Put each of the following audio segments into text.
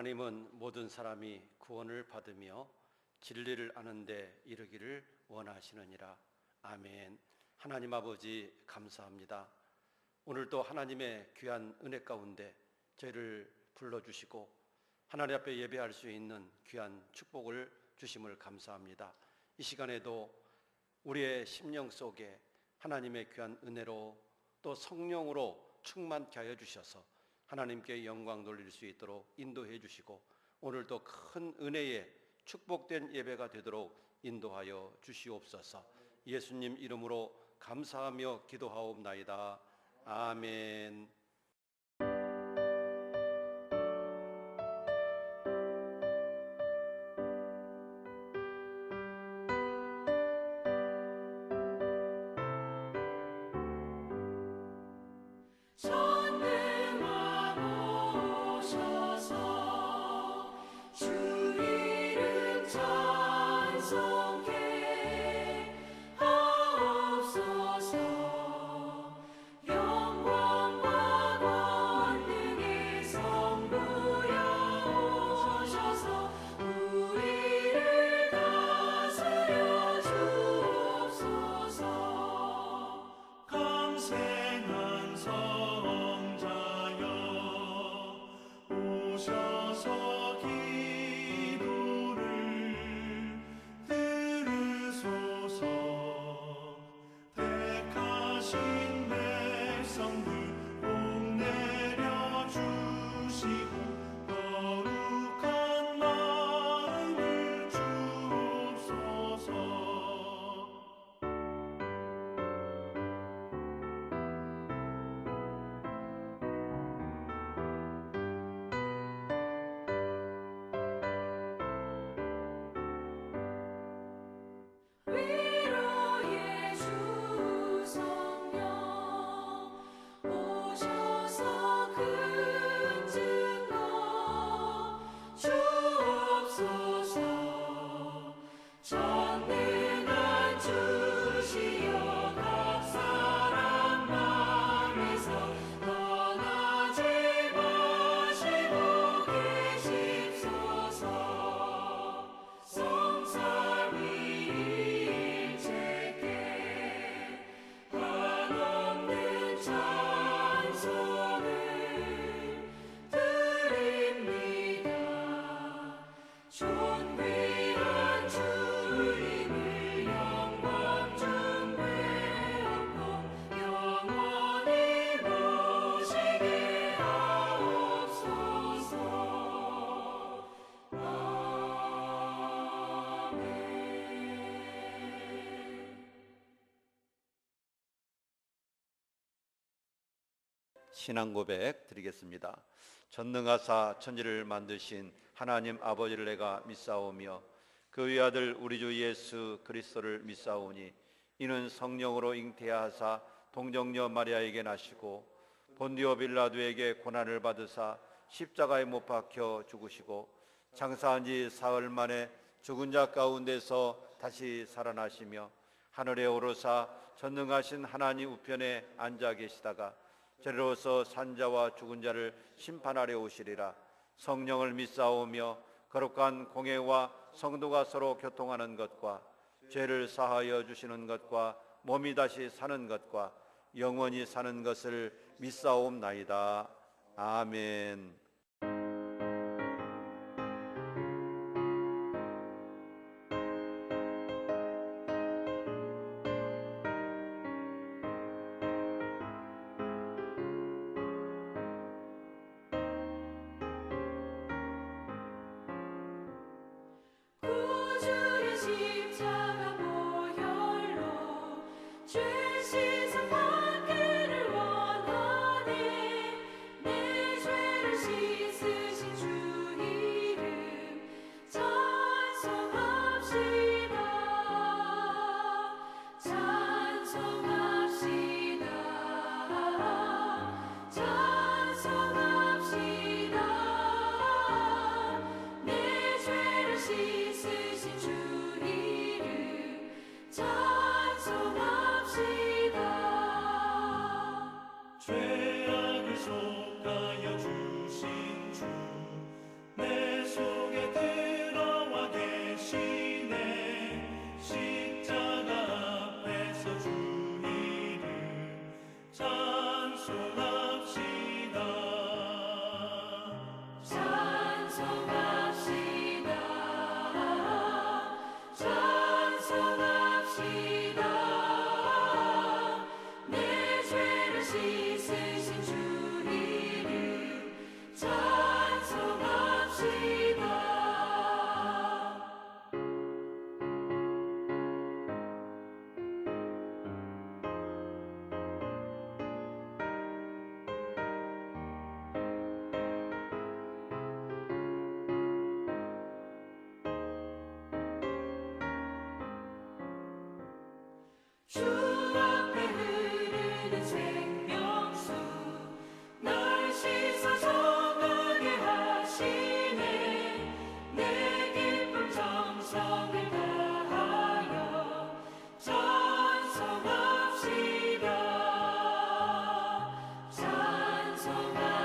하나님은 모든 사람이 구원을 받으며 진리를 아는 데 이르기를 원하시느니라. 아멘. 하나님 아버지 감사합니다. 오늘도 하나님의 귀한 은혜 가운데 저희를 불러주시고 하나님 앞에 예배할 수 있는 귀한 축복을 주심을 감사합니다. 이 시간에도 우리의 심령 속에 하나님의 귀한 은혜로 또 성령으로 충만케 하여 주셔서 하나님께 영광 돌릴 수 있도록 인도해 주시고 오늘도 큰 은혜의 축복된 예배가 되도록 인도하여 주시옵소서. 예수님 이름으로 감사하며 기도하옵나이다. 아멘. 신앙 고백 드리겠습니다. 전능하사 천지를 만드신 하나님 아버지를 내가 믿사오며 그 외아들 우리 주 예수 그리스도를 믿사오니 이는 성령으로 잉태하사 동정녀 마리아에게 나시고 본디오 빌라도에게 고난을 받으사 십자가에 못 박혀 죽으시고 장사한 지 사흘 만에 죽은 자 가운데서 다시 살아나시며 하늘에 오르사 전능하신 하나님 우편에 앉아 계시다가 저리로서 산자와 죽은 자를 심판하려 오시리라. 성령을 믿사오며 거룩한 공회와 성도가 서로 교통하는 것과 죄를 사하여 주시는 것과 몸이 다시 사는 것과 영원히 사는 것을 믿사옵나이다. 아멘. 내 속에 들어와 계시네. 십자가 앞에서 주 이름 찬송합시다. 찬송합시다. 찬송합시다. 내 죄를 씻으신 주 이름 찬송합시다. 주 앞에 흐르는 생명수 날 씻어 정하게 하시네. 내 기쁨 정성을 다하여 찬송합시다.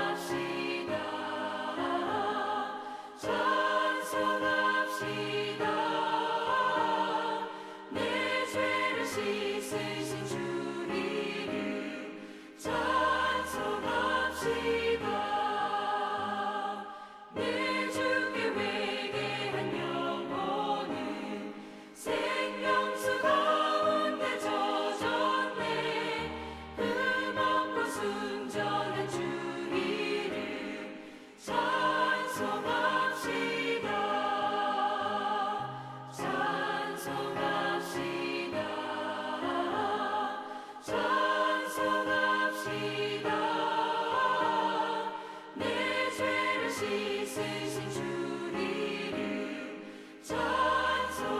찬송합시다. 찬송합시다. 내 죄를 씻으신 주 이름 찬송합시다. 내 주께 회개한 영혼은 생명수 가운데 젖었네. 흠없고 순전한 주 이름 찬송합시다. 찬송합시다. 찬송합시다. 내 죄를 씻으신 주 이름 찬송합시다.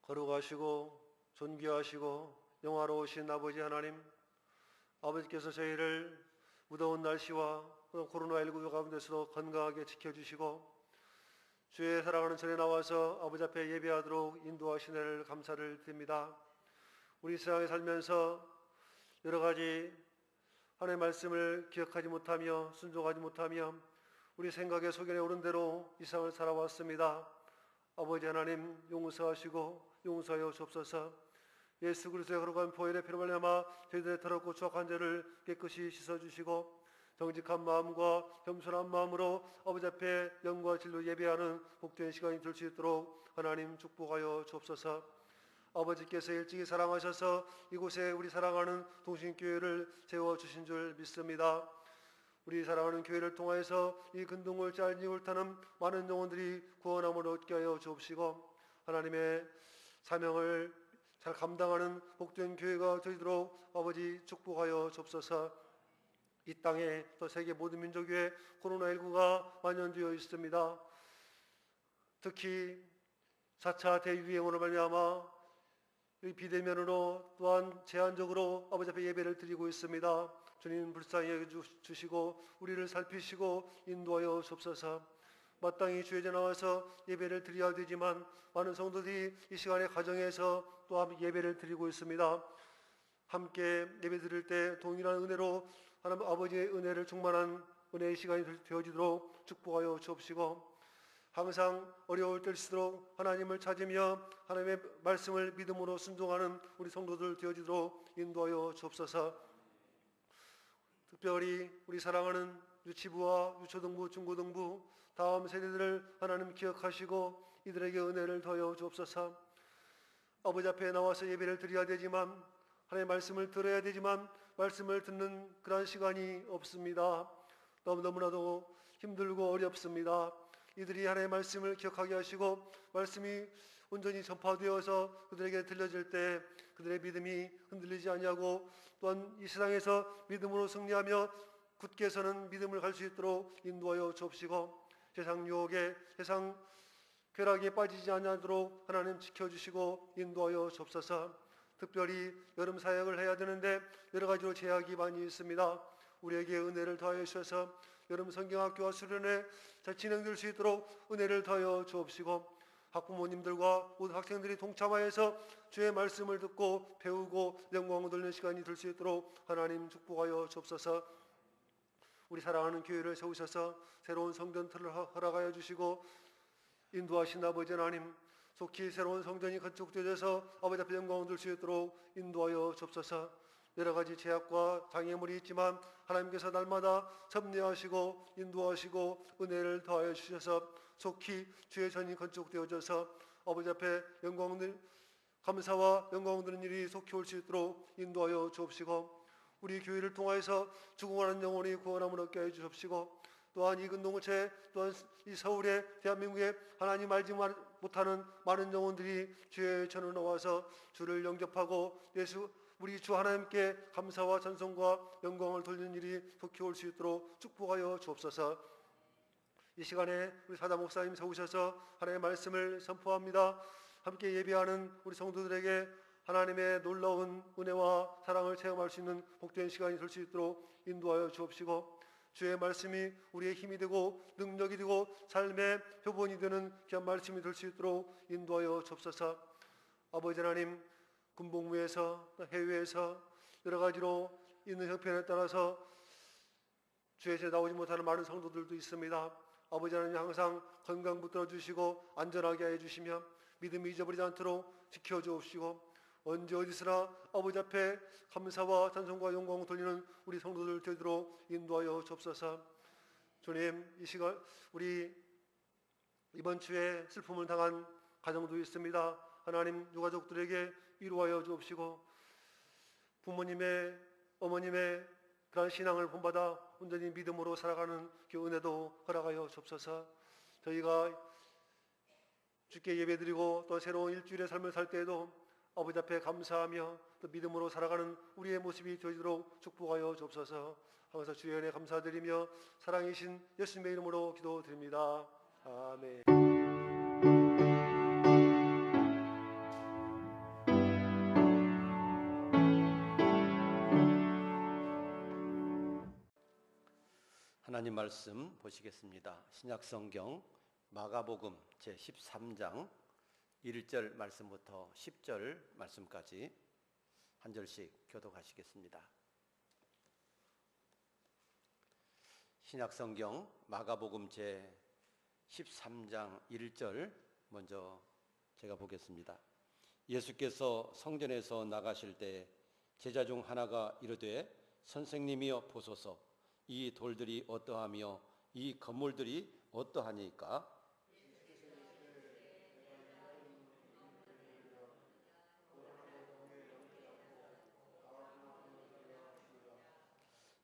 거룩하시고 존귀하시고 영화로우신 아버지 하나님, 아버지께서 저희를 무더운 날씨와 코로나19 가운데서도 건강하게 지켜주시고 주의 사랑하는 전에 나와서 아버지 앞에 예배하도록 인도하신 애를 감사를 드립니다. 우리 세상에 살면서 여러 가지 하나님의 말씀을 기억하지 못하며 순종하지 못하며 우리 생각에 소견에 오른 대로 이 세상을 살아왔습니다. 아버지 하나님, 용서하시고 용서하여 주옵소서. 예수 그리스도의 거룩한 보혈의 피로 말미암아 저희들의 더럽고 추악한 죄를 깨끗이 씻어주시고 정직한 마음과 겸손한 마음으로 아버지 앞에 영과 진리로 예배하는 복된 시간이 될 수 있도록 하나님 축복하여 주옵소서. 아버지께서 일찍이 사랑하셔서 이곳에 우리 사랑하는 동신교회를 세워주신 줄 믿습니다. 우리 사랑하는 교회를 통하여서 이 근동을 짤지 옳다는 많은 영혼들이 구원함을 얻게 하여 주옵시고 하나님의 사명을 잘 감당하는 복된 교회가 되도록 아버지 축복하여 주옵소서. 이 땅에 또 세계 모든 민족 위에 코로나19가 만연되어 있습니다. 특히 4차 대유행으로 말미암아 비대면으로 또한 제한적으로 아버지 앞에 예배를 드리고 있습니다. 주님 불쌍히 여겨주시고 우리를 살피시고 인도하여 주옵소서. 마땅히 주의 제 나와서 예배를 드려야 되지만 많은 성도들이 이 시간에 가정에서 또 예배를 드리고 있습니다. 함께 예배 드릴 때 동일한 은혜로 하나님 아버지의 은혜를 충만한 은혜의 시간이 되어지도록 축복하여 주옵시고 항상 어려울 때일수록 하나님을 찾으며 하나님의 말씀을 믿음으로 순종하는 우리 성도들 되어지도록 인도하여 주옵소서. 특별히 우리 사랑하는 유치부와 유초등부, 중고등부 다음 세대들을 하나님 기억하시고 이들에게 은혜를 더하여 주옵소서. 아버지 앞에 나와서 예배를 드려야 되지만 하나님의 말씀을 들어야 되지만 말씀을 듣는 그런 시간이 없습니다. 너무나도 힘들고 어렵습니다. 이들이 하나님의 말씀을 기억하게 하시고 말씀이 온전히 전파되어서 그들에게 들려질 때 그들의 믿음이 흔들리지 아니하고 또한 이 세상에서 믿음으로 승리하며 굳게 서는 믿음을 갈 수 있도록 인도하여 주옵시고 세상 유혹에 세상 쾌락에 빠지지 않도록 하나님 지켜주시고 인도하여 주옵소서. 특별히 여름 사역을 해야 되는데 여러 가지로 제약이 많이 있습니다. 우리에게 은혜를 더하여 주셔서 여름 성경학교와 수련회 잘 진행될 수 있도록 은혜를 더하여 주옵시고, 학부모님들과 모든 학생들이 동참하여서 주의 말씀을 듣고 배우고 영광을 돌리는 시간이 될 수 있도록 하나님 축복하여 주옵소서. 우리 사랑하는 교회를 세우셔서 새로운 성전틀을 허락하여 주시고 인도하신 아버지 하나님, 속히 새로운 성전이 건축되어서 아버지 앞에 영광을 돌 수 있도록 인도하여 주옵소서. 여러 가지 제약과 장애물이 있지만 하나님께서 날마다 섭리하시고 인도하시고 은혜를 더하여 주셔서 속히 주의 전이 건축되어져서 아버지 앞에 감사와 영광 드리는 일이 속히 올 수 있도록 인도하여 주옵시고, 우리 교회를 통하여서 죽어가는 영혼이 구원함을 얻게 해 주옵시고, 또한 이 근동체, 또한 이 서울에 대한민국에 하나님 알지 못하는 많은 영혼들이 주의 전을 나와서 주를 영접하고 우리 주 하나님께 감사와 찬송과 영광을 돌리는 일이 속히 올 수 있도록 축복하여 주옵소서. 이 시간에 우리 사자 목사님 세우셔서 하나님의 말씀을 선포합니다. 함께 예배하는 우리 성도들에게 하나님의 놀라운 은혜와 사랑을 체험할 수 있는 복된 시간이 될 수 있도록 인도하여 주옵시고, 주의 말씀이 우리의 힘이 되고 능력이 되고 삶의 표본이 되는 귀한 말씀이 될 수 있도록 인도하여 주옵소서. 아버지 하나님, 군복무에서 해외에서 여러 가지로 있는 형편에 따라서 주의 집에 나오지 못하는 많은 성도들도 있습니다. 아버지 하나님, 항상 건강 붙들어 주시고 안전하게 해 주시며 믿음이 잊어버리지 않도록 지켜주옵시고, 언제 어디서나 아버지 앞에 감사와 찬송과 영광을 돌리는 우리 성도들 되도록 인도하여 주옵소서. 주님, 이 시간 우리 이번 주에 슬픔을 당한 가정도 있습니다. 하나님, 유가족들에게 위로하여 주옵시고, 부모님의 어머님의 그러한 신앙을 본받아 온전히 믿음으로 살아가는 그 은혜도 허락하여 주옵소서. 저희가 주께 예배드리고 또 새로운 일주일의 삶을 살 때에도 아버지 앞에 감사하며 또 믿음으로 살아가는 우리의 모습이 되도록 축복하여 주옵소서. 하면서 주의 은혜 감사드리며 사랑이신 예수님의 이름으로 기도드립니다. 아멘. 하나님 말씀 보시겠습니다. 신약성경 마가복음 제13장 1절 말씀부터 10절 말씀까지 한 절씩 교독하시겠습니다. 신약성경 마가복음 제13장 1절 먼저 제가 보겠습니다. 예수께서 성전에서 나가실 때 제자 중 하나가 이르되 선생님이여 보소서, 이 돌들이 어떠하며 이 건물들이 어떠하니까?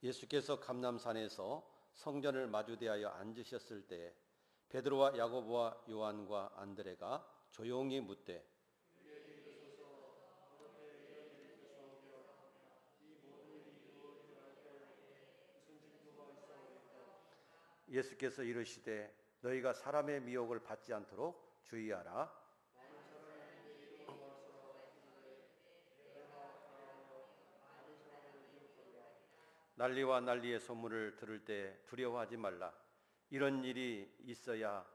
예수께서 감람산에서 성전을 마주대하여 앉으셨을 때 베드로와 야고보와 요한과 안드레가 조용히 묻되 예수께서 이르시되 너희가 사람의 미혹을 받지 않도록 주의하라. 난리와 난리의 소문을 들을 때 두려워하지 말라. 이런 일이 있어야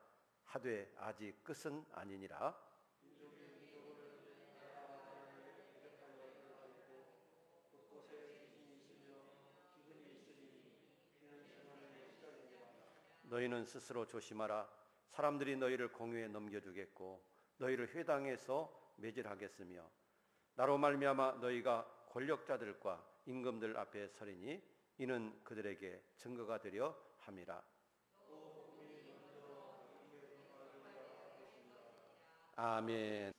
하되 아직 끝은 아니니라. 너희는 스스로 조심하라. 사람들이 너희를 공유에 넘겨주겠고 너희를 회당에서 매질하겠으며 나로 말미암아 너희가 권력자들과 임금들 앞에 서리니 이는 그들에게 증거가 되려 함이라. 아멘.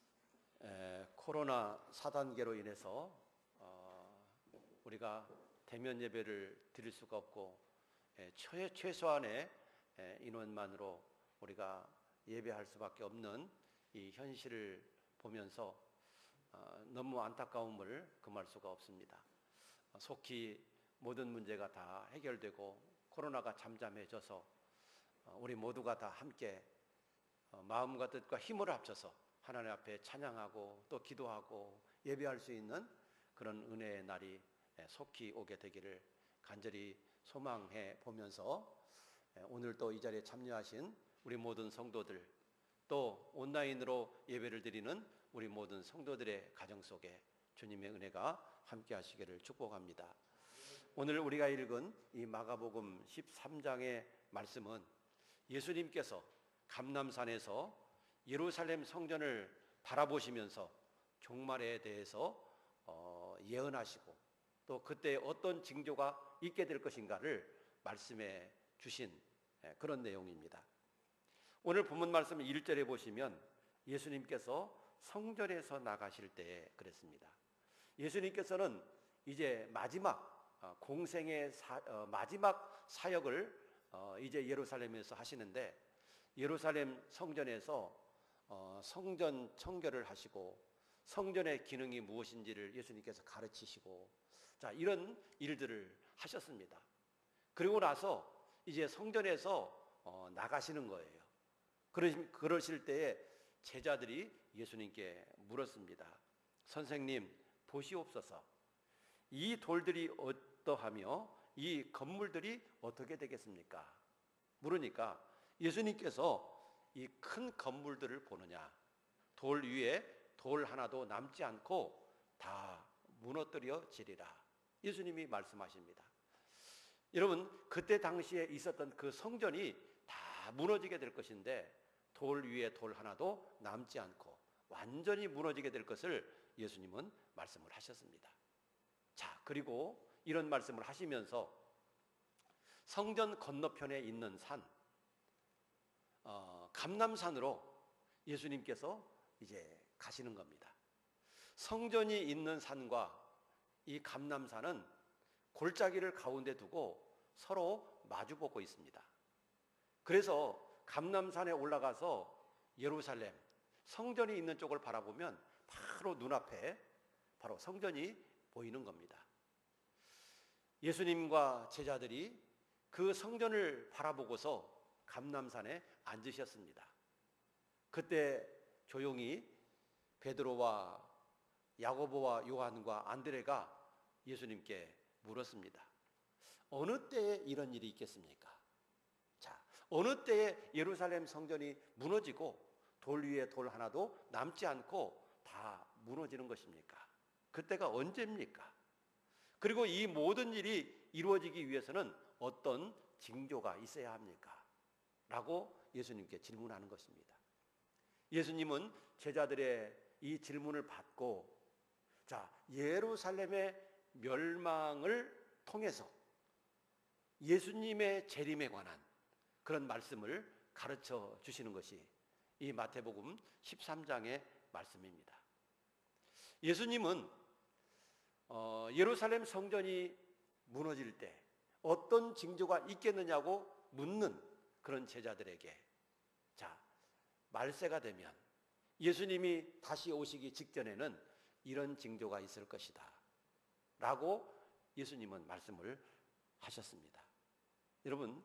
코로나 4단계로 인해서 우리가 대면 예배를 드릴 수가 없고 최소한의 인원만으로 우리가 예배할 수밖에 없는 이 현실을 보면서 너무 안타까움을 금할 수가 없습니다. 속히 모든 문제가 다 해결되고 코로나가 잠잠해져서 우리 모두가 다 함께 마음과 뜻과 힘을 합쳐서 하나님 앞에 찬양하고 또 기도하고 예배할 수 있는 그런 은혜의 날이 속히 오게 되기를 간절히 소망해 보면서 오늘 또 이 자리에 참여하신 우리 모든 성도들, 또 온라인으로 예배를 드리는 우리 모든 성도들의 가정 속에 주님의 은혜가 함께 하시기를 축복합니다. 오늘 우리가 읽은 이 마가복음 13장의 말씀은 예수님께서 감람산에서 예루살렘 성전을 바라보시면서 종말에 대해서 예언하시고 또 그때 어떤 징조가 있게 될 것인가를 말씀해 주신 그런 내용입니다. 오늘 본문 말씀 1절에 보시면 예수님께서 성전에서 나가실 때 그랬습니다. 예수님께서는 이제 마지막 공생의 마지막 사역을 이제 예루살렘에서 하시는데, 예루살렘 성전에서 성전 청결을 하시고 성전의 기능이 무엇인지를 예수님께서 가르치시고, 자, 이런 일들을 하셨습니다. 그리고 나서 이제 성전에서 나가시는 거예요. 그러실 때에 제자들이 예수님께 물었습니다. 선생님, 보시옵소서. 이 돌들이 어떠하며 이 건물들이 어떻게 되겠습니까? 물으니까 예수님께서 이 큰 건물들을 보느냐? 돌 위에 돌 하나도 남지 않고 다 무너뜨려지리라. 예수님이 말씀하십니다. 여러분, 그때 당시에 있었던 그 성전이 다 무너지게 될 것인데 돌 위에 돌 하나도 남지 않고 완전히 무너지게 될 것을 예수님은 말씀을 하셨습니다. 자, 그리고 이런 말씀을 하시면서 성전 건너편에 있는 산, 감람산으로 예수님께서 이제 가시는 겁니다. 성전이 있는 산과 이 감람산은 골짜기를 가운데 두고 서로 마주보고 있습니다. 그래서 감람산에 올라가서 예루살렘 성전이 있는 쪽을 바라보면 바로 눈앞에 바로 성전이 보이는 겁니다. 예수님과 제자들이 그 성전을 바라보고서 감람산에 앉으셨습니다. 그때 조용히 베드로와 야고보와 요한과 안드레가 예수님께 물었습니다. 어느 때에 이런 일이 있겠습니까? 자, 어느 때에 예루살렘 성전이 무너지고 돌 위에 돌 하나도 남지 않고 다 무너지는 것입니까? 그때가 언제입니까? 그리고 이 모든 일이 이루어지기 위해서는 어떤 징조가 있어야 합니까? 라고 예수님께 질문하는 것입니다. 예수님은 제자들의 이 질문을 받고, 자, 예루살렘의 멸망을 통해서 예수님의 재림에 관한 그런 말씀을 가르쳐 주시는 것이 이 마태복음 13장의 말씀입니다. 예수님은 예루살렘 성전이 무너질 때 어떤 징조가 있겠느냐고 묻는 그런 제자들에게, 자, 말세가 되면 예수님이 다시 오시기 직전에는 이런 징조가 있을 것이다 라고 예수님은 말씀을 하셨습니다. 여러분,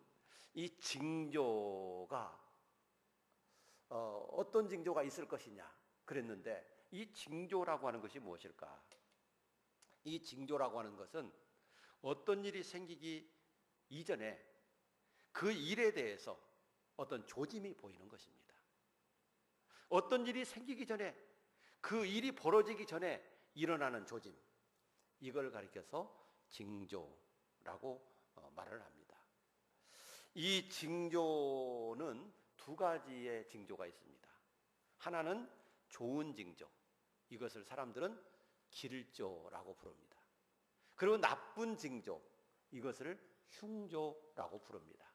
이 징조가 어떤 징조가 있을 것이냐 그랬는데, 이 징조라고 하는 것이 무엇일까? 이 징조라고 하는 것은 어떤 일이 생기기 이전에 그 일에 대해서 어떤 조짐이 보이는 것입니다. 어떤 일이 생기기 전에, 그 일이 벌어지기 전에 일어나는 조짐, 이걸 가리켜서 징조라고 말을 합니다. 이 징조는 두 가지의 징조가 있습니다. 하나는 좋은 징조, 이것을 사람들은 길조라고 부릅니다. 그리고 나쁜 징조, 이것을 흉조라고 부릅니다.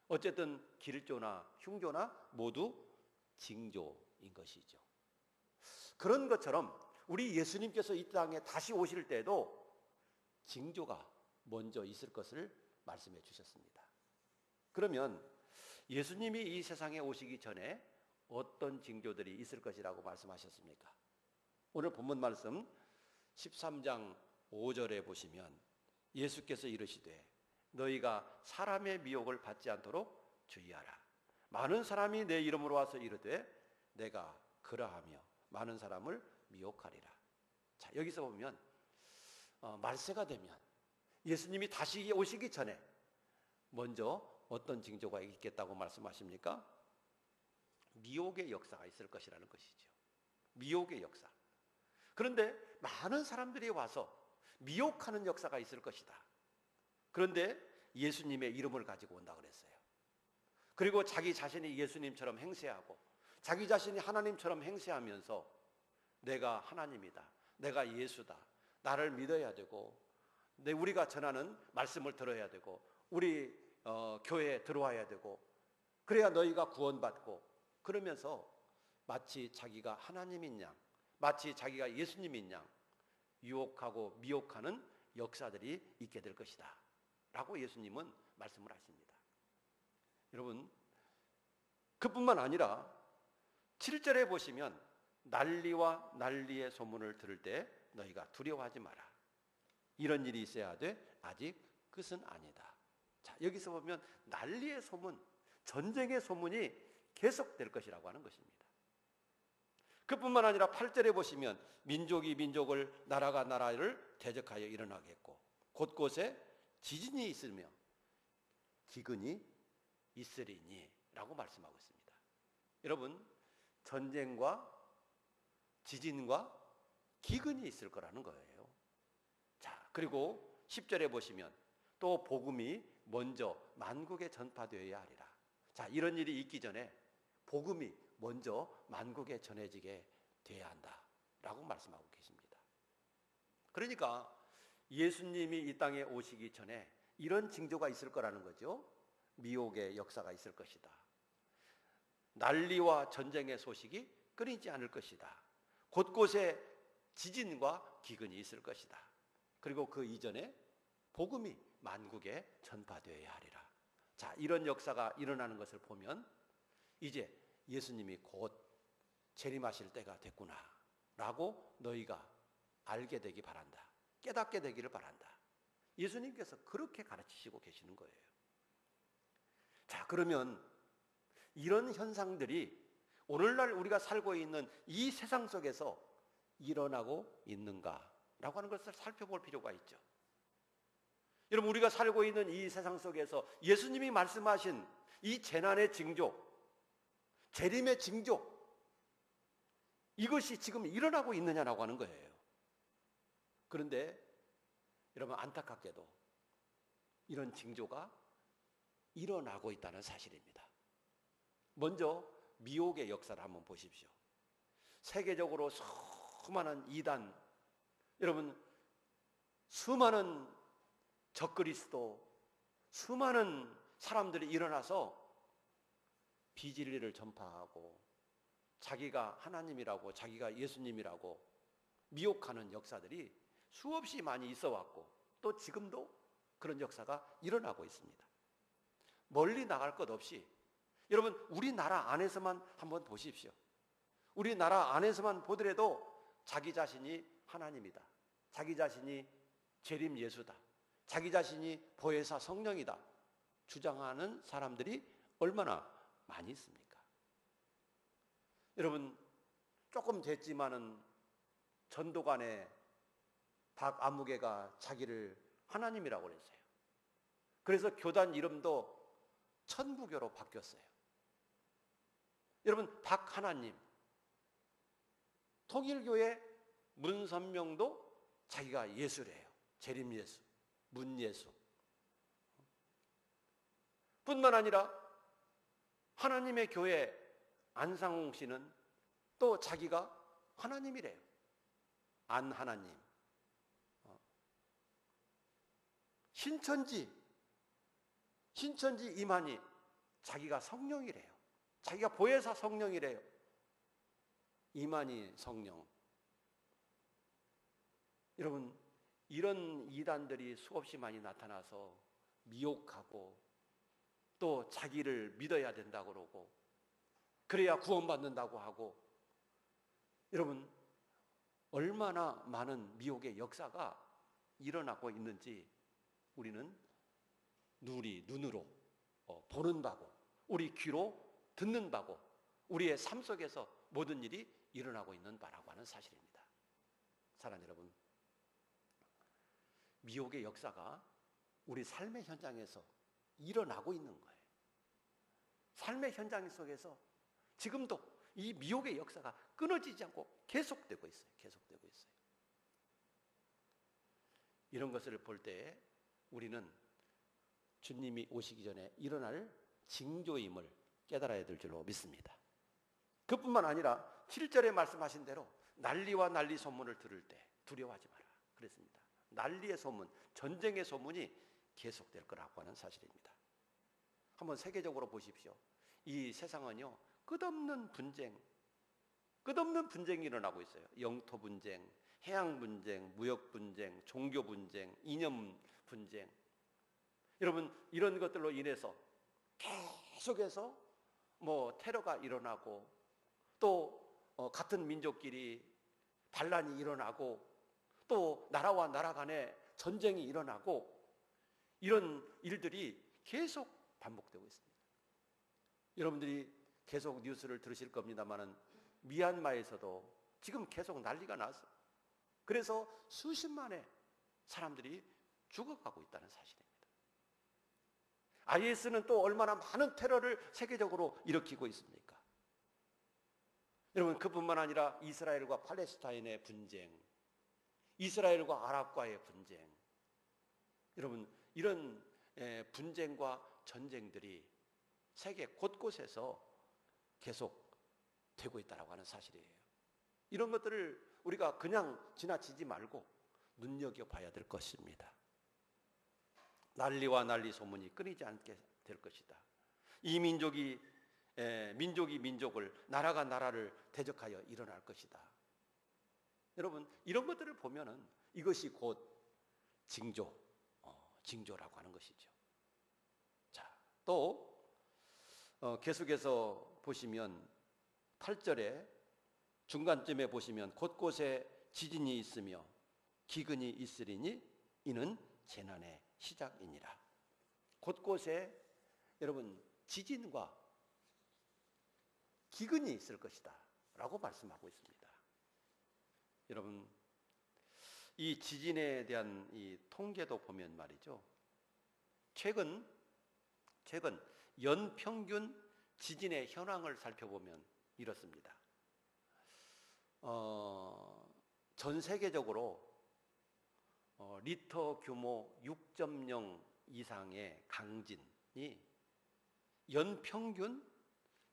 어쨌든 길조나 흉조나 모두 징조인 것이죠. 그런 것처럼 우리 예수님께서 이 땅에 다시 오실 때도 징조가 먼저 있을 것을 말씀해 주셨습니다. 그러면 예수님이 이 세상에 오시기 전에 어떤 징조들이 있을 것이라고 말씀하셨습니까? 오늘 본문 말씀 13장 5절에 보시면 예수께서 이르시되 너희가 사람의 미혹을 받지 않도록 주의하라. 많은 사람이 내 이름으로 와서 이르되 내가 그러하며 많은 사람을 미혹하리라. 자, 여기서 보면 말세가 되면 예수님이 다시 오시기 전에 먼저 어떤 징조가 있겠다고 말씀하십니까? 미혹의 역사가 있을 것이라는 것이죠. 미혹의 역사. 그런데 많은 사람들이 와서 미혹하는 역사가 있을 것이다. 그런데 예수님의 이름을 가지고 온다 그랬어요. 그리고 자기 자신이 예수님처럼 행세하고 자기 자신이 하나님처럼 행세하면서 내가 하나님이다, 내가 예수다, 나를 믿어야 되고 우리가 전하는 말씀을 들어야 되고 우리 교회에 들어와야 되고 그래야 너희가 구원받고, 그러면서 마치 자기가 하나님인 양, 마치 자기가 예수님인 양 유혹하고 미혹하는 역사들이 있게 될 것이다 라고 예수님은 말씀을 하십니다. 여러분, 그뿐만 아니라 7절에 보시면 난리와 난리의 소문을 들을 때 너희가 두려워하지 마라. 이런 일이 있어야 돼. 아직 끝은 아니다. 자, 여기서 보면 난리의 소문, 전쟁의 소문이 계속될 것이라고 하는 것입니다. 그뿐만 아니라 8절에 보시면 민족이 민족을, 나라가 나라를 대적하여 일어나겠고 곳곳에 지진이 있으며 기근이 있으리니 라고 말씀하고 있습니다. 여러분, 전쟁과 지진과 기근이 있을 거라는 거예요. 자, 그리고 10절에 보시면 또 복음이 먼저 만국에 전파되어야 하리라. 자, 이런 일이 있기 전에 복음이 먼저 만국에 전해지게 돼야 한다 라고 말씀하고 계십니다. 그러니까 예수님이 이 땅에 오시기 전에 이런 징조가 있을 거라는 거죠. 미혹의 역사가 있을 것이다. 난리와 전쟁의 소식이 끊이지 않을 것이다. 곳곳에 지진과 기근이 있을 것이다. 그리고 그 이전에 복음이 만국에 전파되어야 하리라. 자, 이런 역사가 일어나는 것을 보면 이제 예수님이 곧 재림하실 때가 됐구나 라고 너희가 알게 되기 바란다. 깨닫게 되기를 바란다. 예수님께서 그렇게 가르치시고 계시는 거예요. 자, 그러면 이런 현상들이 오늘날 우리가 살고 있는 이 세상 속에서 일어나고 있는가라고 하는 것을 살펴볼 필요가 있죠. 여러분, 우리가 살고 있는 이 세상 속에서 예수님이 말씀하신 이 재난의 징조, 재림의 징조, 이것이 지금 일어나고 있느냐라고 하는 거예요. 그런데 여러분, 안타깝게도 이런 징조가 일어나고 있다는 사실입니다. 먼저 미혹의 역사를 한번 보십시오. 세계적으로 수많은 이단, 여러분, 수많은 적그리스도, 수많은 사람들이 일어나서 비진리를 전파하고 자기가 하나님이라고, 자기가 예수님이라고 미혹하는 역사들이 수없이 많이 있어 왔고 또 지금도 그런 역사가 일어나고 있습니다. 멀리 나갈 것 없이 여러분, 우리나라 안에서만 한번 보십시오. 우리나라 안에서만 보더라도 자기 자신이 하나님이다, 자기 자신이 재림 예수다, 자기 자신이 보혜사 성령이다 주장하는 사람들이 얼마나 많이 있습니까? 여러분, 조금 됐지만은 전도관의 박아무개가 자기를 하나님이라고 그랬어요. 그래서 교단 이름도 천부교로 바뀌었어요. 여러분, 박하나님, 통일교회 문선명도 자기가 예수래요. 재림 예수, 문 예수. 뿐만 아니라 하나님의 교회 안상홍 씨는 또 자기가 하나님이래요. 안하나님. 신천지 이만희 자기가 성령이래요. 자기가 보혜사 성령이래요. 이만희 성령. 여러분, 이런 이단들이 수없이 많이 나타나서 미혹하고 또 자기를 믿어야 된다고 그러고 그래야 구원받는다고 하고, 여러분, 얼마나 많은 미혹의 역사가 일어나고 있는지 우리는 눈으로 보는 바고 우리 귀로 듣는 바고 우리의 삶 속에서 모든 일이 일어나고 있는 바라고 하는 사실입니다. 사랑하는 여러분, 미혹의 역사가 우리 삶의 현장에서 일어나고 있는 거예요. 삶의 현장 속에서 지금도 이 미혹의 역사가 끊어지지 않고 계속되고 있어요. 계속되고 있어요. 이런 것을 볼 때 우리는 주님이 오시기 전에 일어날 징조임을 깨달아야 될 줄로 믿습니다. 그뿐만 아니라 7절에 말씀하신 대로 난리와 난리 소문을 들을 때 두려워하지 마라 그랬습니다. 난리의 소문, 전쟁의 소문이 계속될 거라고 하는 사실입니다. 한번 세계적으로 보십시오. 이 세상은요, 끝없는 분쟁이 일어나고 있어요. 영토 분쟁, 해양 분쟁, 무역 분쟁, 종교 분쟁, 이념 분쟁. 여러분, 이런 것들로 인해서 계속해서 테러가 일어나고 또 같은 민족끼리 반란이 일어나고 또 나라와 나라 간에 전쟁이 일어나고 이런 일들이 계속 반복되고 있습니다. 여러분들이 계속 뉴스를 들으실 겁니다만은 미얀마에서도 지금 계속 난리가 났어요. 그래서 수십만의 사람들이 죽어가고 있다는 사실입니다. IS는 또 얼마나 많은 테러를 세계적으로 일으키고 있습니까? 여러분, 그뿐만 아니라 이스라엘과 팔레스타인의 분쟁, 이스라엘과 아랍과의 분쟁, 여러분, 이런 분쟁과 전쟁들이 세계 곳곳에서 계속 되고 있다고 하는 사실이에요. 이런 것들을 우리가 그냥 지나치지 말고 눈여겨봐야 될 것입니다. 난리와 난리 소문이 끊이지 않게 될 것이다. 이 민족이 민족을, 나라가 나라를 대적하여 일어날 것이다. 여러분, 이런 것들을 보면은 이것이 곧 징조라고 하는 것이죠. 자, 또 계속해서 보시면 8절에 중간쯤에 보시면 곳곳에 지진이 있으며 기근이 있으리니 이는 재난의 시작이니라. 곳곳에 여러분 지진과 기근이 있을 것이다 라고 말씀하고 있습니다. 여러분, 이 지진에 대한 이 통계도 보면 말이죠, 최근 연평균 지진의 현황을 살펴보면 이렇습니다. 전 세계적으로 리터 규모 6.0 이상의 강진이 연평균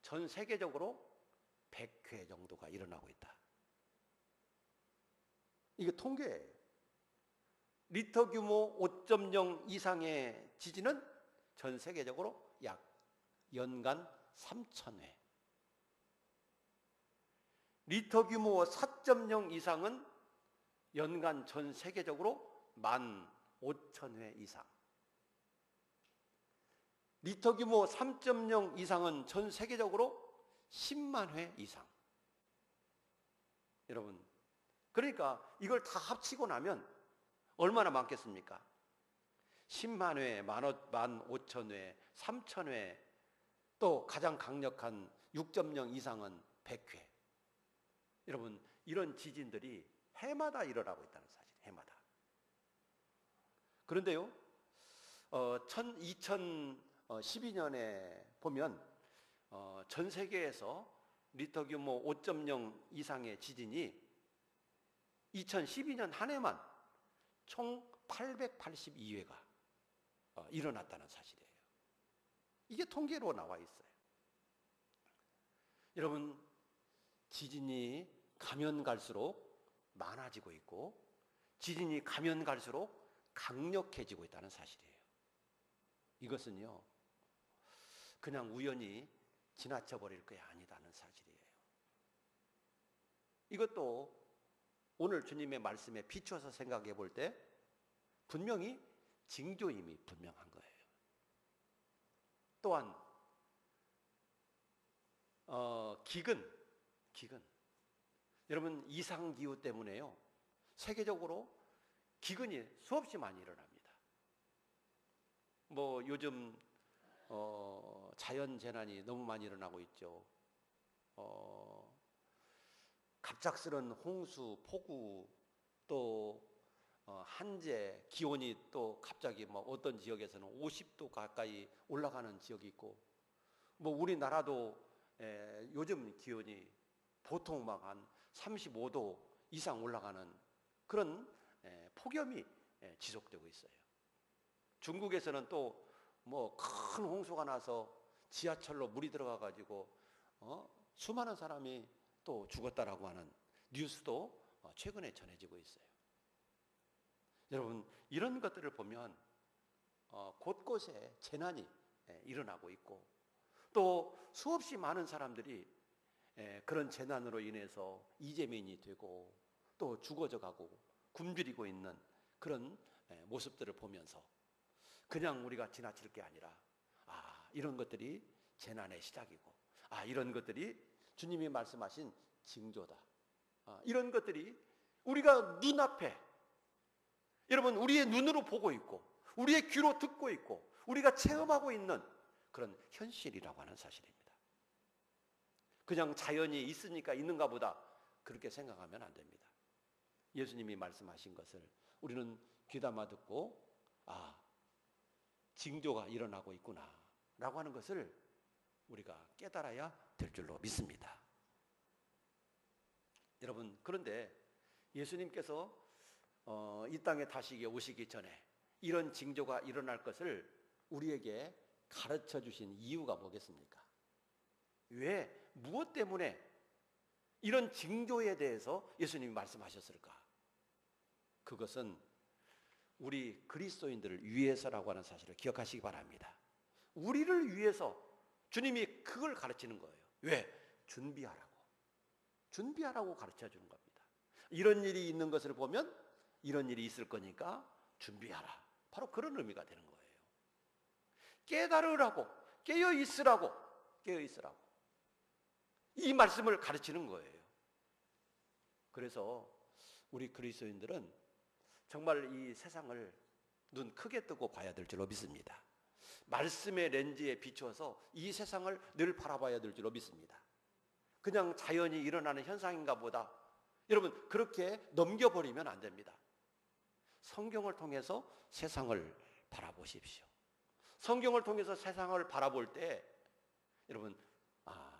전 세계적으로 100회 정도가 일어나고 있다. 이게 통계예요. 리터 규모 5.0 이상의 지진은 전 세계적으로 약 연간 3,000회. 리터 규모 4.0 이상은 연간 전 세계적으로 15,000회 이상. 리터 규모 3.0 이상은 전 세계적으로 10만 회 이상. 여러분, 그러니까 이걸 다 합치고 나면 얼마나 많겠습니까? 10만 회, 15,000회, 3,000회, 또 가장 강력한 6.0 이상은 100회. 여러분, 이런 지진들이 해마다 일어나고 있다는 사실, 해마다. 그런데요, 2012년에 보면 전 세계에서 리터 규모 5.0 이상의 지진이 2012년 한 해만 총 882회가 일어났다는 사실이에요. 이게 통계로 나와 있어요. 여러분, 지진이 가면 갈수록 많아지고 있고 지진이 가면 갈수록 강력해지고 있다는 사실이에요. 이것은요, 그냥 우연히 지나쳐 버릴 게 아니다는 사실이에요. 이것도 오늘 주님의 말씀에 비춰서 생각해 볼 때 분명히 징조임이 분명한 거예요. 또한 기근. 여러분, 이상기후 때문에요, 세계적으로 기근이 수없이 많이 일어납니다. 요즘 자연재난이 너무 많이 일어나고 있죠. 갑작스런 홍수, 폭우, 또 한제 기온이 또 갑자기 뭐 어떤 지역에서는 50도 가까이 올라가는 지역이 있고, 뭐 우리나라도 요즘 기온이 보통 막 한 35도 이상 올라가는 그런 폭염이 지속되고 있어요. 중국에서는 또 뭐 큰 홍수가 나서 지하철로 물이 들어가 가지고 수많은 사람이 또 죽었다라고 하는 뉴스도 최근에 전해지고 있어요. 여러분, 이런 것들을 보면 곳곳에 재난이 일어나고 있고, 또 수없이 많은 사람들이 그런 재난으로 인해서 이재민이 되고 또 죽어져 가고 굶주리고 있는 그런 모습들을 보면서 그냥 우리가 지나칠 게 아니라, 이런 것들이 재난의 시작이고, 이런 것들이 주님이 말씀하신 징조다. 이런 것들이 우리가 눈앞에, 여러분, 우리의 눈으로 보고 있고 우리의 귀로 듣고 있고 우리가 체험하고 있는 그런 현실이라고 하는 사실입니다. 그냥 자연이 있으니까 있는가 보다 그렇게 생각하면 안 됩니다. 예수님이 말씀하신 것을 우리는 귀담아 듣고 징조가 일어나고 있구나 라고 하는 것을 우리가 깨달아야 될 줄로 믿습니다. 여러분, 그런데 예수님께서 이 땅에 다시 오시기 전에 이런 징조가 일어날 것을 우리에게 가르쳐 주신 이유가 뭐겠습니까? 왜, 무엇 때문에 이런 징조에 대해서 예수님이 말씀하셨을까? 그것은 우리 그리스도인들을 위해서라고 하는 사실을 기억하시기 바랍니다. 우리를 위해서 주님이 그걸 가르치는 거예요. 왜? 준비하라고 가르쳐 주는 겁니다. 이런 일이 있는 것을 보면 이런 일이 있을 거니까 준비하라. 바로 그런 의미가 되는 거예요. 깨달으라고, 깨어 있으라고. 이 말씀을 가르치는 거예요. 그래서 우리 그리스도인들은 정말 이 세상을 눈 크게 뜨고 봐야 될 줄로 믿습니다. 말씀의 렌즈에 비추어서 이 세상을 늘 바라봐야 될 줄로 믿습니다. 그냥 자연이 일어나는 현상인가 보다, 여러분, 그렇게 넘겨버리면 안 됩니다. 성경을 통해서 세상을 바라보십시오. 성경을 통해서 세상을 바라볼 때 여러분,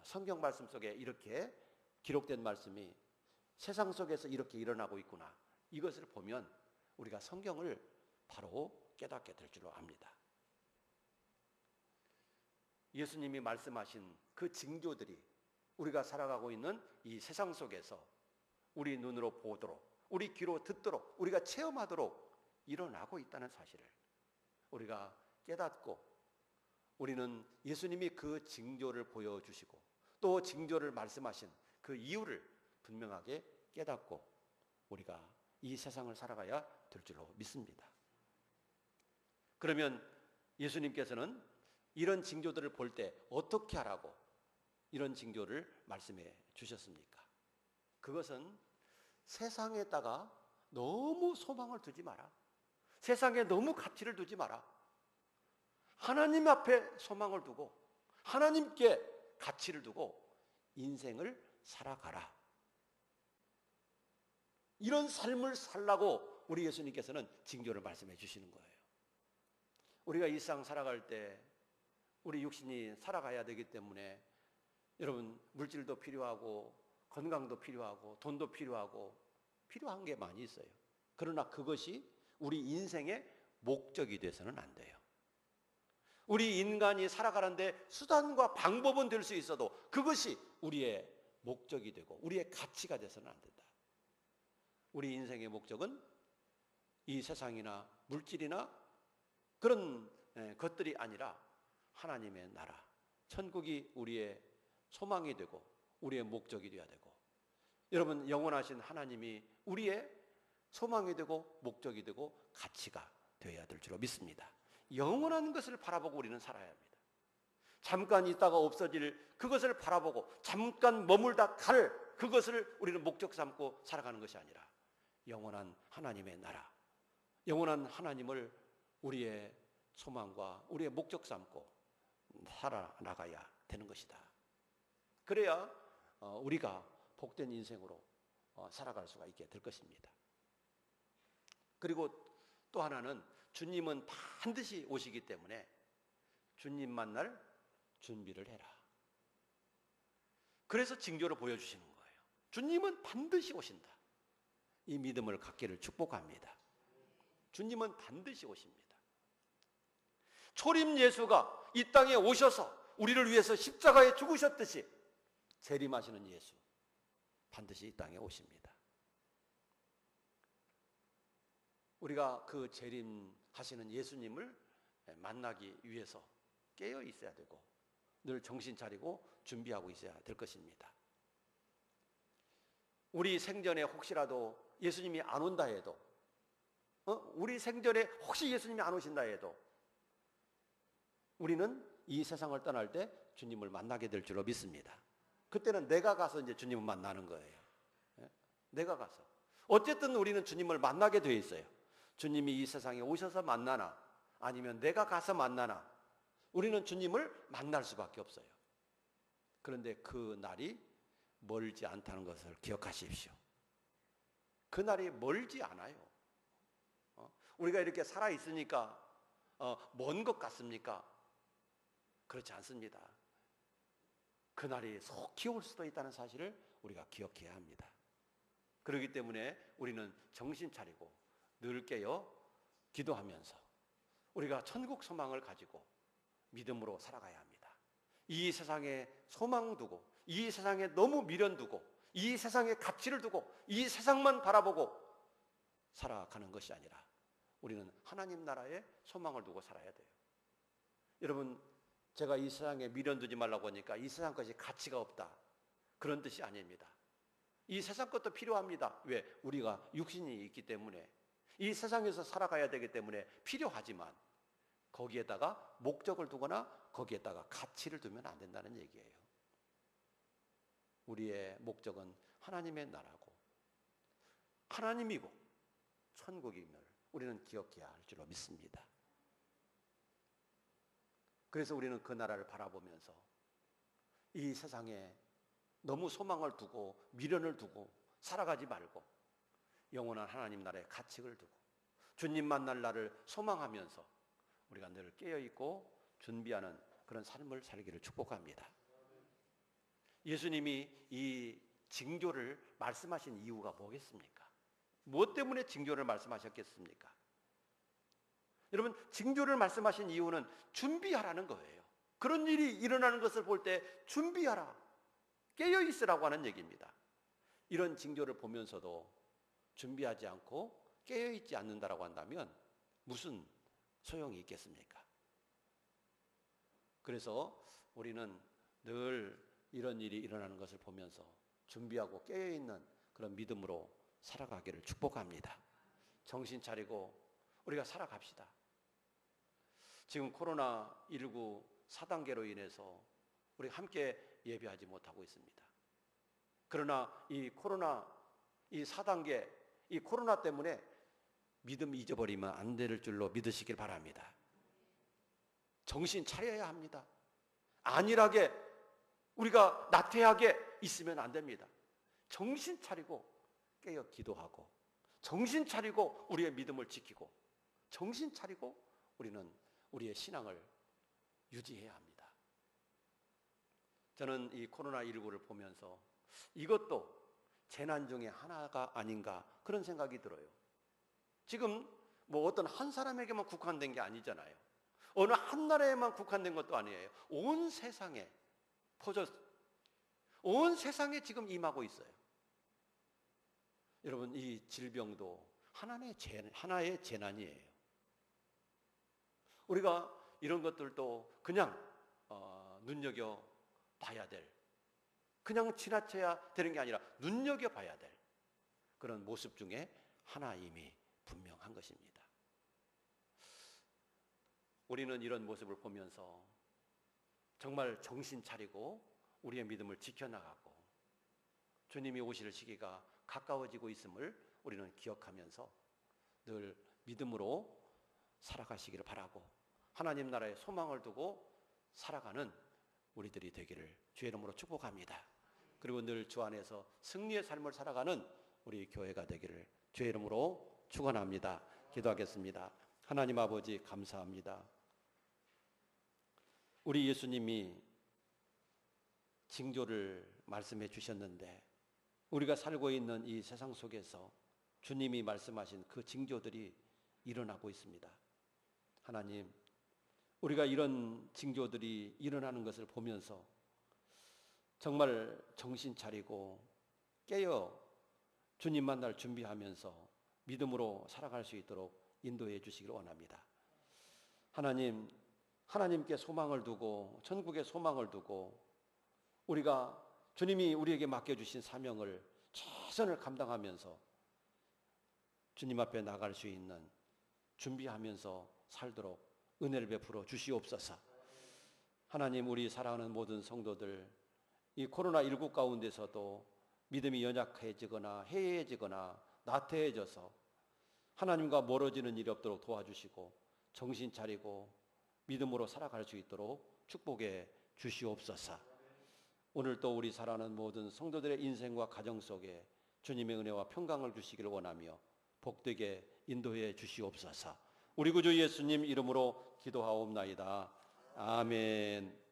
성경 말씀 속에 이렇게 기록된 말씀이 세상 속에서 이렇게 일어나고 있구나, 이것을 보면 우리가 성경을 바로 깨닫게 될 줄로 압니다. 예수님이 말씀하신 그 징조들이 우리가 살아가고 있는 이 세상 속에서 우리 눈으로 보도록, 우리 귀로 듣도록, 우리가 체험하도록 일어나고 있다는 사실을 우리가 깨닫고, 우리는 예수님이 그 징조를 보여주시고 또 징조를 말씀하신 그 이유를 분명하게 깨닫고 우리가 이 세상을 살아가야 될 줄로 믿습니다. 그러면 예수님께서는 이런 징조들을 볼 때 어떻게 하라고 이런 징조를 말씀해 주셨습니까? 그것은 세상에다가 너무 소망을 두지 마라. 세상에 너무 가치를 두지 마라. 하나님 앞에 소망을 두고 하나님께 가치를 두고 인생을 살아가라. 이런 삶을 살라고 우리 예수님께서는 징조를 말씀해 주시는 거예요. 우리가 이 세상 살아갈 때 우리 육신이 살아가야 되기 때문에 여러분, 물질도 필요하고 건강도 필요하고 돈도 필요하고 필요한 게 많이 있어요. 그러나 그것이 우리 인생의 목적이 돼서는 안 돼요. 우리 인간이 살아가는데 수단과 방법은 될 수 있어도 그것이 우리의 목적이 되고 우리의 가치가 돼서는 안 된다. 우리 인생의 목적은 이 세상이나 물질이나 그런 것들이 아니라 하나님의 나라, 천국이 우리의 소망이 되고 우리의 목적이 되어야 되고, 여러분, 영원하신 하나님이 우리의 소망이 되고 목적이 되고 가치가 되어야 될 줄로 믿습니다. 영원한 것을 바라보고 우리는 살아야 합니다. 잠깐 있다가 없어질 그것을 바라보고 잠깐 머물다 갈 그것을 우리는 목적 삼고 살아가는 것이 아니라 영원한 하나님의 나라, 영원한 하나님을 우리의 소망과 우리의 목적 삼고 살아나가야 되는 것이다. 그래야 우리가 복된 인생으로 살아갈 수가 있게 될 것입니다. 그리고 또 하나는 주님은 반드시 오시기 때문에 주님 만날 준비를 해라. 그래서 징조를 보여주시는 거예요. 주님은 반드시 오신다. 이 믿음을 갖기를 축복합니다. 주님은 반드시 오십니다. 초림 예수가 이 땅에 오셔서 우리를 위해서 십자가에 죽으셨듯이 재림하시는 예수 반드시 이 땅에 오십니다. 우리가 그 재림하시는 예수님을 만나기 위해서 깨어 있어야 되고 늘 정신 차리고 준비하고 있어야 될 것입니다. 우리 생전에 혹시라도 예수님이 안 온다 해도 우리 생전에 혹시 예수님이 안 오신다 해도 우리는 이 세상을 떠날 때 주님을 만나게 될 줄로 믿습니다. 그때는 내가 가서 이제 주님을 만나는 거예요. 내가 가서. 어쨌든 우리는 주님을 만나게 돼 있어요. 주님이 이 세상에 오셔서 만나나 아니면 내가 가서 만나나 우리는 주님을 만날 수밖에 없어요. 그런데 그 날이 멀지 않다는 것을 기억하십시오. 그 날이 멀지 않아요. 우리가 이렇게 살아있으니까 먼 것 같습니까? 그렇지 않습니다. 그 날이 속히 올 수도 있다는 사실을 우리가 기억해야 합니다. 그렇기 때문에 우리는 정신 차리고 늘 깨어 기도하면서 우리가 천국 소망을 가지고 믿음으로 살아가야 합니다. 이 세상에 소망 두고 이 세상에 너무 미련 두고 이 세상에 가치를 두고 이 세상만 바라보고 살아가는 것이 아니라 우리는 하나님 나라에 소망을 두고 살아야 돼요. 여러분, 제가 이 세상에 미련 두지 말라고 하니까 이 세상 것이 가치가 없다 그런 뜻이 아닙니다. 이 세상 것도 필요합니다. 왜? 우리가 육신이 있기 때문에 이 세상에서 살아가야 되기 때문에 필요하지만 거기에다가 목적을 두거나 거기에다가 가치를 두면 안 된다는 얘기예요. 우리의 목적은 하나님의 나라고 하나님이고 천국임을 우리는 기억해야 할 줄로 믿습니다. 그래서 우리는 그 나라를 바라보면서 이 세상에 너무 소망을 두고 미련을 두고 살아가지 말고 영원한 하나님 나라의 가치를 두고 주님 만날 날을 소망하면서 우리가 늘 깨어있고 준비하는 그런 삶을 살기를 축복합니다. 예수님이 이 징조를 말씀하신 이유가 뭐겠습니까? 무엇 때문에 징조를 말씀하셨겠습니까? 여러분, 징조를 말씀하신 이유는 준비하라는 거예요. 그런 일이 일어나는 것을 볼 때 준비하라, 깨어있으라고 하는 얘기입니다. 이런 징조를 보면서도 준비하지 않고 깨어있지 않는다라고 한다면 무슨 소용이 있겠습니까? 그래서 우리는 늘 이런 일이 일어나는 것을 보면서 준비하고 깨어있는 그런 믿음으로 살아가기를 축복합니다. 정신 차리고 우리가 살아갑시다. 지금 코로나19 4단계로 인해서 우리 함께 예배하지 못하고 있습니다. 그러나 이 코로나 이 4단계 이 코로나 때문에 믿음 잊어버리면 안 될 줄로 믿으시길 바랍니다. 정신 차려야 합니다. 안일하게 우리가 나태하게 있으면 안 됩니다. 정신 차리고 깨어 기도하고 정신 차리고 우리의 믿음을 지키고 정신 차리고 우리는 우리의 신앙을 유지해야 합니다. 저는 이 코로나19를 보면서 이것도 재난 중에 하나가 아닌가 그런 생각이 들어요. 지금 뭐 어떤 한 사람에게만 국한된 게 아니잖아요. 어느 한 나라에만 국한된 것도 아니에요. 온 세상에 온 세상에 지금 임하고 있어요. 여러분, 이 질병도 하나의 재난이에요. 우리가 이런 것들도 그냥 눈여겨봐야 될, 그냥 지나쳐야 되는 게 아니라 눈여겨봐야 될 그런 모습 중에 하나임이 분명한 것입니다. 우리는 이런 모습을 보면서 정말 정신 차리고 우리의 믿음을 지켜나가고 주님이 오실 시기가 가까워지고 있음을 우리는 기억하면서 늘 믿음으로 살아가시기를 바라고 하나님 나라의 소망을 두고 살아가는 우리들이 되기를 주의 이름으로 축복합니다. 그리고 늘 주 안에서 승리의 삶을 살아가는 우리 교회가 되기를 주의 이름으로 축원합니다. 기도하겠습니다. 하나님 아버지 감사합니다. 우리 예수님이 징조를 말씀해 주셨는데 우리가 살고 있는 이 세상 속에서 주님이 말씀하신 그 징조들이 일어나고 있습니다. 하나님, 우리가 이런 징조들이 일어나는 것을 보면서 정말 정신 차리고 깨어 주님 만날 준비하면서 믿음으로 살아갈 수 있도록 인도해 주시기를 원합니다. 하나님, 하나님께 소망을 두고 천국에 소망을 두고 우리가 주님이 우리에게 맡겨주신 사명을 최선을 감당하면서 주님 앞에 나갈 수 있는 준비하면서 살도록 은혜를 베풀어 주시옵소서. 하나님, 우리 사랑하는 모든 성도들 이 코로나19 가운데서도 믿음이 연약해지거나 해이해지거나 나태해져서 하나님과 멀어지는 일이 없도록 도와주시고 정신 차리고 믿음으로 살아갈 수 있도록 축복해 주시옵소서. 오늘 또 우리 사랑하는 모든 성도들의 인생과 가정 속에 주님의 은혜와 평강을 주시기를 원하며 복되게 인도해 주시옵소서. 우리 구주 예수님 이름으로 기도하옵나이다. 아멘.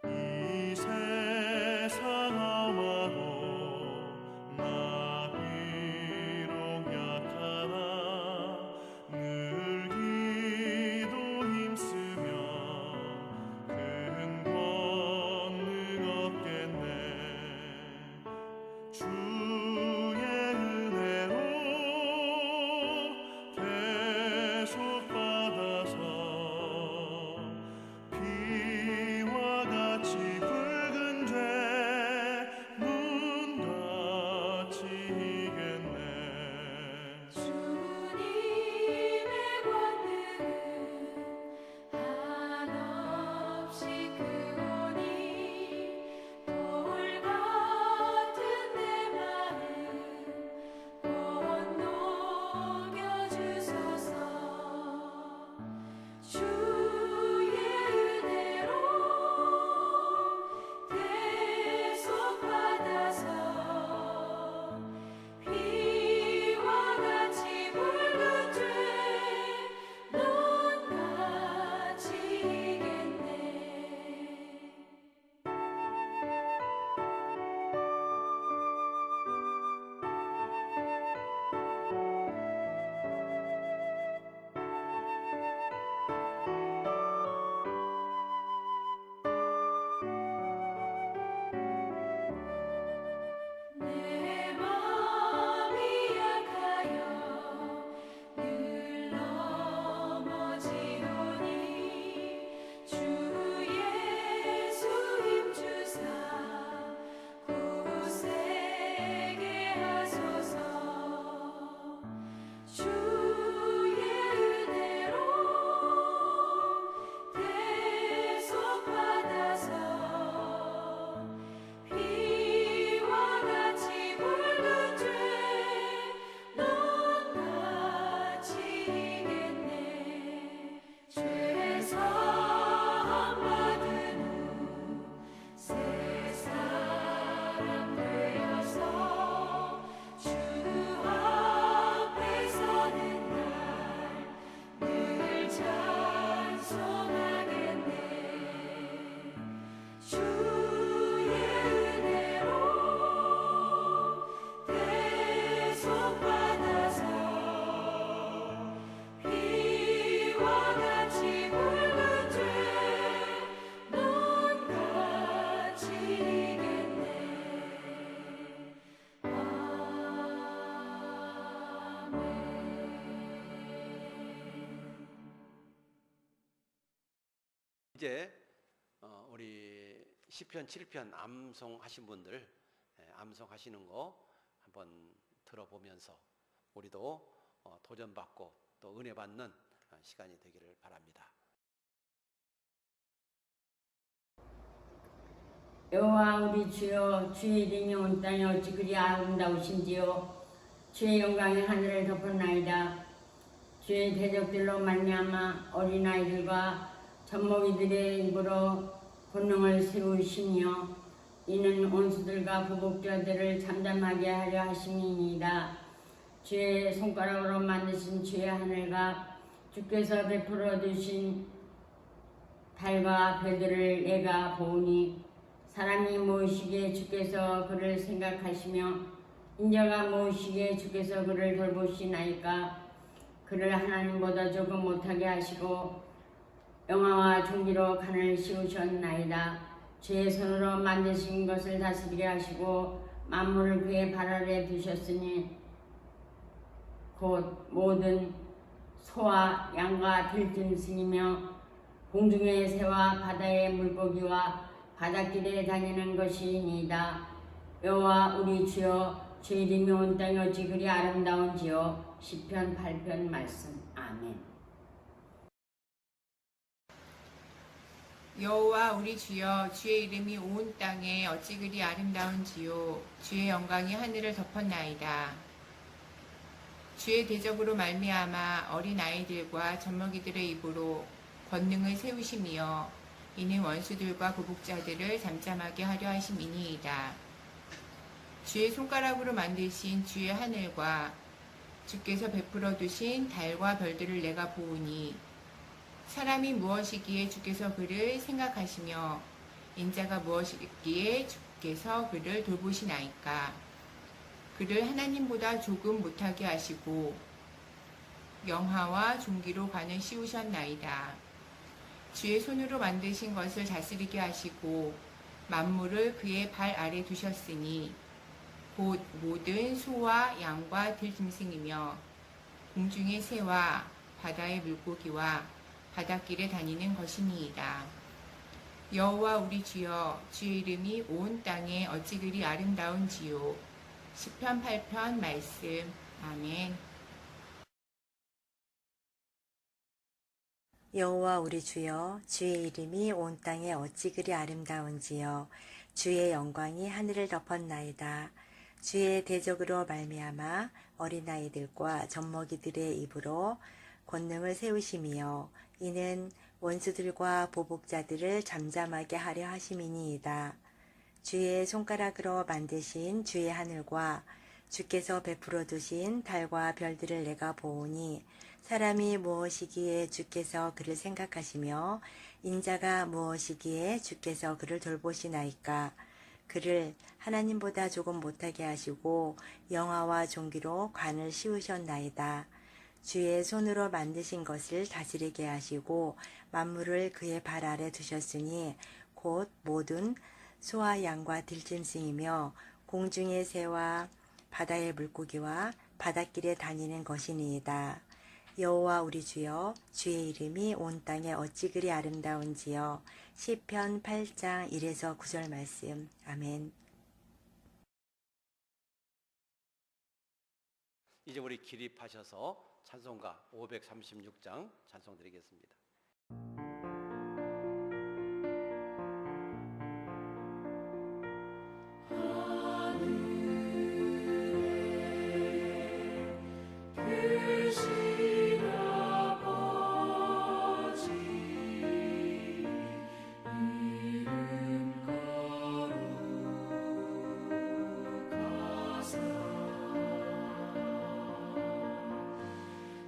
이 세상 아마도 나 비록 약하나 늘 기도 힘쓰며 큰 권능 얻겠네. 주의 은혜로 계속 받아서 피와 같이 붉은 죄 눈같이 이겠네. 주님의 권능은 한없이 크오니 돌 같은 내 마음 곧 녹여주소서. 주의 은혜로 계속 받아서 피와 같이 붉은 죄 눈같이 이겠네. 내 마음이 약하여 늘 넘어지오니 주 예수 힘주사 굳세게 하소서. 주의 은혜로 계속 받아서 피와 같이 붉은 죄 눈같이 이겠네. 죄 사함 받은 후 새 사람 되어서 주 앞에 서는 날 늘 찬송하겠네. 주의 은혜로 계속 받아서 피와 같이 붉은 죄 눈같이 이겠네. 이제 우리 시편 7편 암송하신 분들 암송하시는 거 한번 들어보면서 우리도 도전받고 또 은혜 받는 시간이 되기를 바랍니다. 여호와 우리 주여, 주의 이름이 온 땅에 어찌 그리 아름다우신지요. 주의 영광이 하늘을 덮었나이다. 주의 대적들로 말미암아 어린아이들과 젖먹이들의 입으로 권능을 세우시며 이는 원수들과 부복자들을 잠잠하게 하려 하심이니이다. 주의 손가락으로 만드신 주의 하늘과 주께서 베풀어 두신 달과 별들을 내가 보오니 사람이 무엇이기에 주께서 그를 생각하시며 인자가 무엇이기에 주께서 그를 돌보시나이까. 그를 하나님보다 조금 못하게 하시고 영화와 존귀로 간을 씌우셨나이다. 주의 손으로 만드신 것을 다스리게 하시고 만물을 그의 발 아래 두셨으니 곧 모든 소와 양과 들짐승이며 공중의 새와 바다의 물고기와 바닷길에 다니는 것이니이다. 여호와 우리 주여, 주의 이름이 온 땅에 어찌 그리 아름다운지요. 시편 8편 말씀. 아멘. 여호와 우리 주여, 주의 이름이 온 땅에 어찌 그리 아름다운지요. 주의 영광이 하늘을 덮었나이다. 주의 대적으로 말미암아 어린 아이들과 젖먹이들의 입으로 권능을 세우시며 이는 원수들과 고복자들을 잠잠하게 하려 하심이니이다. 주의 손가락으로 만드신 주의 하늘과 주께서 베풀어 두신 달과 별들을 내가 보오니 사람이 무엇이기에 주께서 그를 생각하시며 인자가 무엇이기에 주께서 그를 돌보시나이까. 그를 하나님보다 조금 못하게 하시고 영화와 존귀로 관을 씌우셨나이다. 주의 손으로 만드신 것을 다스리게 하시고 만물을 그의 발 아래 두셨으니 곧 모든 소와 양과 들짐승이며 공중의 새와 바다의 물고기와 바닷길에 다니는 것이니이다. 여호와 우리 주여, 주의 이름이 온 땅에 어찌 그리 아름다운지요. 시편 8편 말씀. 아멘. 여호와 우리 주여, 주의 이름이 온 땅에 어찌 그리 아름다운지요. 주의 영광이 하늘을 덮었나이다. 주의 대적으로 말미암아 어린아이들과 젖먹이들의 입으로 권능을 세우시며 이는 원수들과 보복자들을 잠잠하게 하려 하심이니이다. 주의 손가락으로 만드신 주의 하늘과 주께서 베풀어 두신 달과 별들을 내가 보오니 사람이 무엇이기에 주께서 그를 생각하시며 인자가 무엇이기에 주께서 그를 돌보시나이까. 그를 하나님보다 조금 못하게 하시고 영화와 존귀로 관을 씌우셨나이다. 주의 손으로 만드신 것을 다스리게 하시고 만물을 그의 발 아래 두셨으니 곧 모든 소와 양과 들짐승이며 공중의 새와 바다의 물고기와 바닷길에 다니는 것이니이다. 여호와 우리 주여, 주의 이름이 온 땅에 어찌 그리 아름다운지요. 시편 8장 1에서 9절 말씀. 아멘. 이제 우리 기립하셔서 찬송가 536장 찬송 드리겠습니다.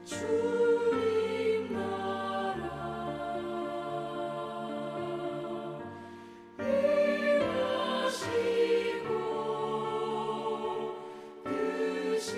주님 나라 일하시고 뜻이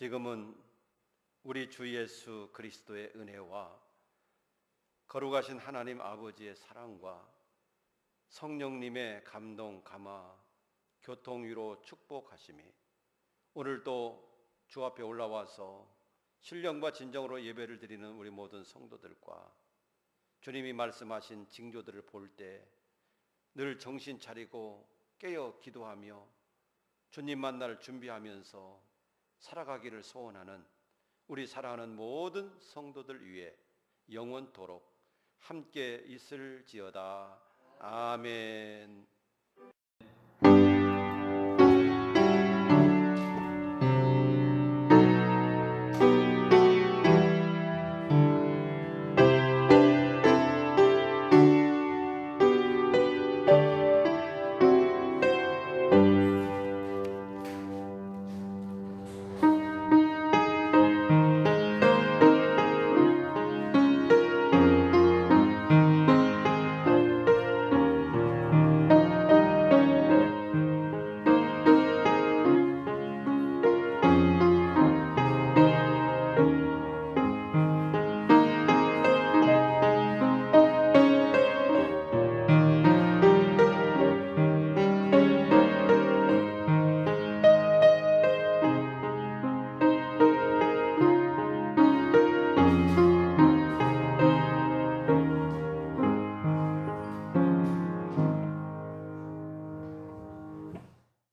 지금은 우리 주 예수 그리스도의 은혜와 거룩하신 하나님 아버지의 사랑과 성령님의 감동, 감화, 교통위로 축복하심이 오늘도 주 앞에 올라와서 신령과 진정으로 예배를 드리는 우리 모든 성도들과 주님이 말씀하신 징조들을 볼 때 늘 정신 차리고 깨어 기도하며 주님 만날 준비하면서 살아가기를 소원하는 우리 사랑하는 모든 성도들 위해 영원토록 함께 있을지어다. 아멘.